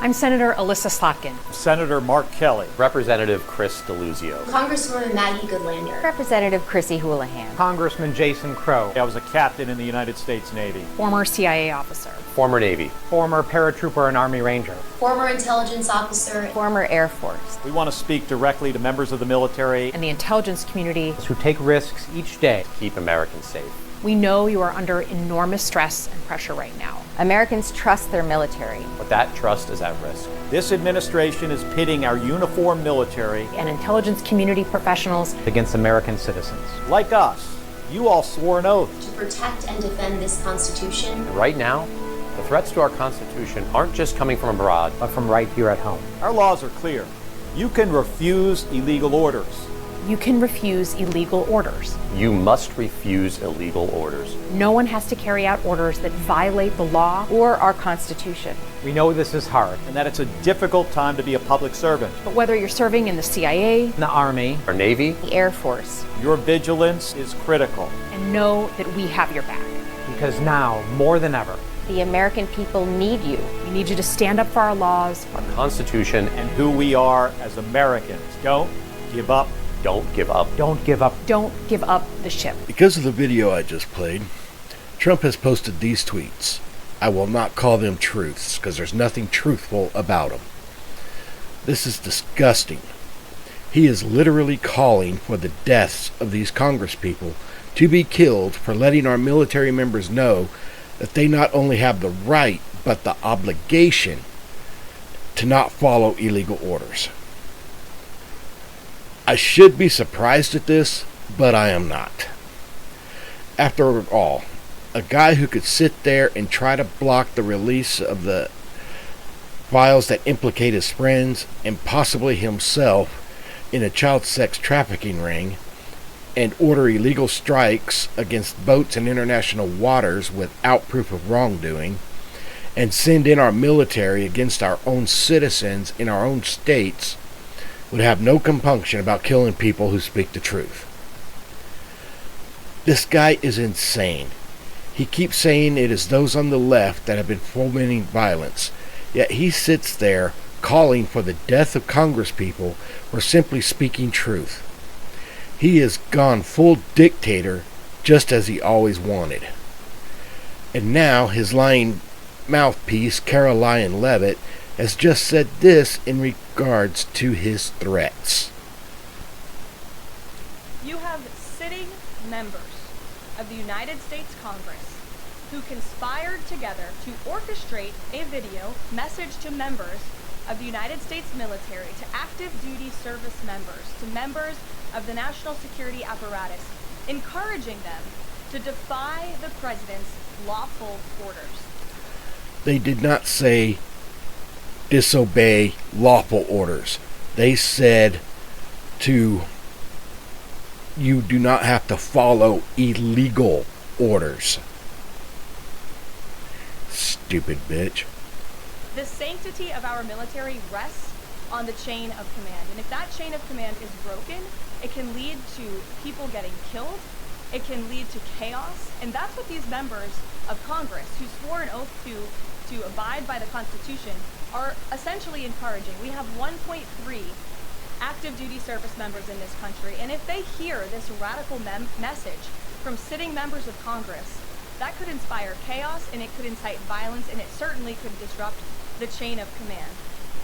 I'm Senator Alyssa Slotkin. Senator Mark Kelly. Representative Chris Deluzio. Congresswoman Maggie Goodlander. Representative Chrissy Houlihan. Congressman Jason Crow. I was a captain in the United States Navy. Former CIA officer. Former Navy. Former paratrooper and Army Ranger. Former intelligence officer. Former Air Force. We want to speak directly to members of the military And the intelligence community. Who take risks each day. Keep Americans safe. We know you are under enormous stress and pressure right now. Americans trust their military. But that trust is at risk. This administration is pitting our uniformed military And intelligence community professionals Against American citizens. like us. You all swore an oath. To protect and defend this Constitution. And right now, the threats to our Constitution aren't just coming from abroad, But from right here at home. Our laws are clear. You can refuse illegal orders. You can refuse illegal orders. you must refuse illegal orders. No one has to carry out orders that violate the law. Or our Constitution. We know this is hard. And that it's a difficult time to be a public servant. But whether you're serving in the CIA, In the Army. Our Navy, The Air Force. Your vigilance is critical. and know that we have your back. Because now, more than ever, The American people need you. We need you to stand up for our laws. our Constitution, and And who we are as Americans. Don't give up. don't give up. don't give up. Don't give up the ship. Because of the video I just played, Trump has posted these tweets. I will not call them truths because there's nothing truthful about them. This is disgusting. He is literally calling for the deaths of these congresspeople to be killed for letting our military members know that they not only have the right but the obligation to not follow illegal orders. I should be surprised at this, but I am not. After all, a guy who could sit there and try to block the release of the files that implicate his friends and possibly himself in a child sex trafficking ring and order illegal strikes against boats in international waters without proof of wrongdoing and send in our military against our own citizens in our own states would have no compunction about killing people who speak the truth. This guy is insane. He keeps saying it is those on the left that have been fomenting violence, yet he sits there calling for the death of congresspeople for simply speaking truth. He has gone full dictator just as he always wanted. And now his lying mouthpiece, Caroline Leavitt, has just said this in regards to his threats. You have sitting members of the United States Congress who conspired together to orchestrate a video message to members of the United States military, to active duty service members, to members of the national security apparatus, encouraging them to defy the president's lawful orders. They did not say disobey lawful orders. They said you do not have to follow illegal orders. Stupid bitch. The sanctity of our military rests on the chain of command. And if that chain of command is broken, it can lead to people getting killed. It can lead to chaos. And that's what these members of Congress who swore an oath to abide by the Constitution are essentially encouraging. We have 1.3 active duty service members in this country. And if they hear this radical message from sitting members of Congress, that could inspire chaos, and it could incite violence, and it certainly could disrupt the chain of command.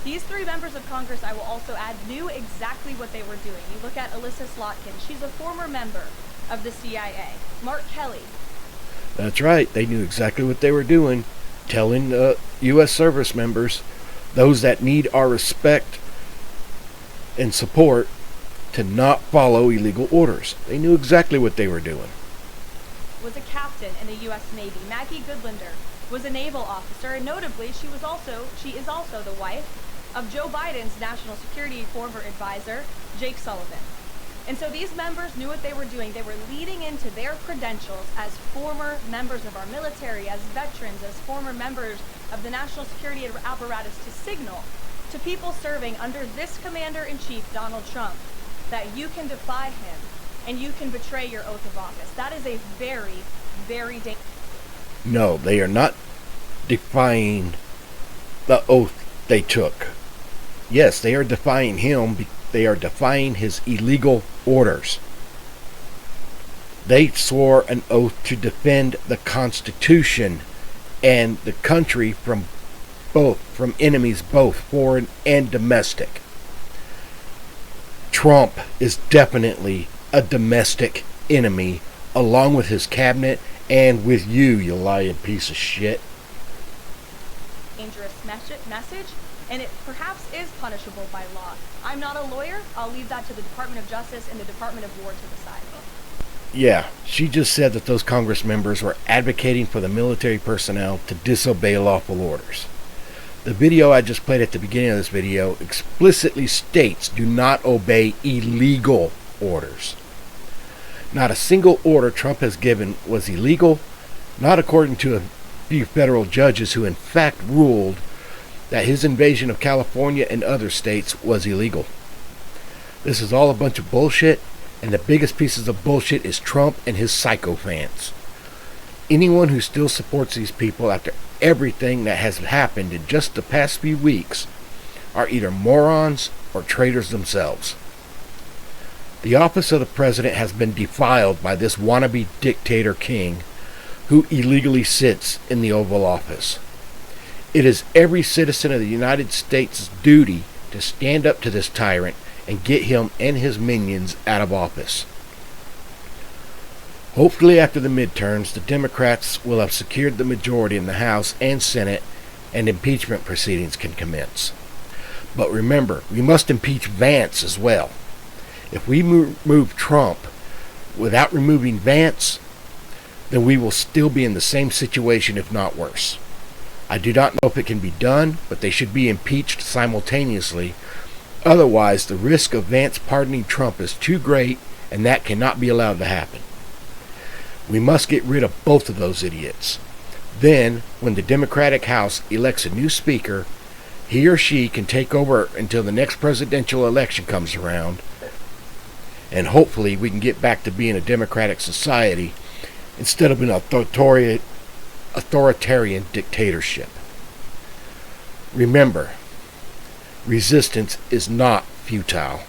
These three members of Congress, I will also add, knew exactly what they were doing. You look at Alyssa Slotkin. She's a former member of the CIA. Mark Kelly. That's right. They knew exactly what they were doing, telling U.S. service members, those that need our respect and support, to not follow illegal orders. They knew exactly what they were doing. Was a captain in the U.S. Navy. Maggie Goodlander was a naval officer, and notably, she is also the wife of Joe Biden's national security former advisor, Jake Sullivan. And so these members knew what they were doing. They were leading into their credentials as former members of our military, as veterans, as former members of the national security apparatus to signal to people serving under this commander-in-chief, Donald Trump, that you can defy him and you can betray your oath of office. That is a very, very dangerous. No, they are not defying the oath they took. Yes, they are defying him. They are defying his illegal orders. They swore an oath to defend the Constitution and the country from enemies, both foreign and domestic. Trump is definitely a domestic enemy, along with his cabinet and with you lying piece of shit. Dangerous message, and it perhaps is punishable by law. I'm not a lawyer. I'll leave that to the Department of Justice and the Department of War to decide. Yeah, she just said that those Congress members were advocating for the military personnel to disobey lawful orders. The video I just played at the beginning of this video explicitly states do not obey illegal orders. Not a single order Trump has given was illegal, not according to a few federal judges who in fact ruled that his invasion of California and other states was illegal. This is all a bunch of bullshit, and the biggest pieces of bullshit is Trump and his sycophants. Anyone who still supports these people after everything that has happened in just the past few weeks are either morons or traitors themselves. The office of the president has been defiled by this wannabe dictator king who illegally sits in the Oval Office. It is every citizen of the United States' duty to stand up to this tyrant and get him and his minions out of office. Hopefully after the midterms, the Democrats will have secured the majority in the House and Senate, and impeachment proceedings can commence. But remember, we must impeach Vance as well. If we remove Trump without removing Vance, then we will still be in the same situation, if not worse. I do not know if it can be done, but they should be impeached simultaneously. Otherwise, the risk of Vance pardoning Trump is too great, and that cannot be allowed to happen. We must get rid of both of those idiots. Then, when the Democratic House elects a new speaker, he or she can take over until the next presidential election comes around, and hopefully we can get back to being a democratic society instead of an authoritarian dictatorship. Remember, resistance is not futile.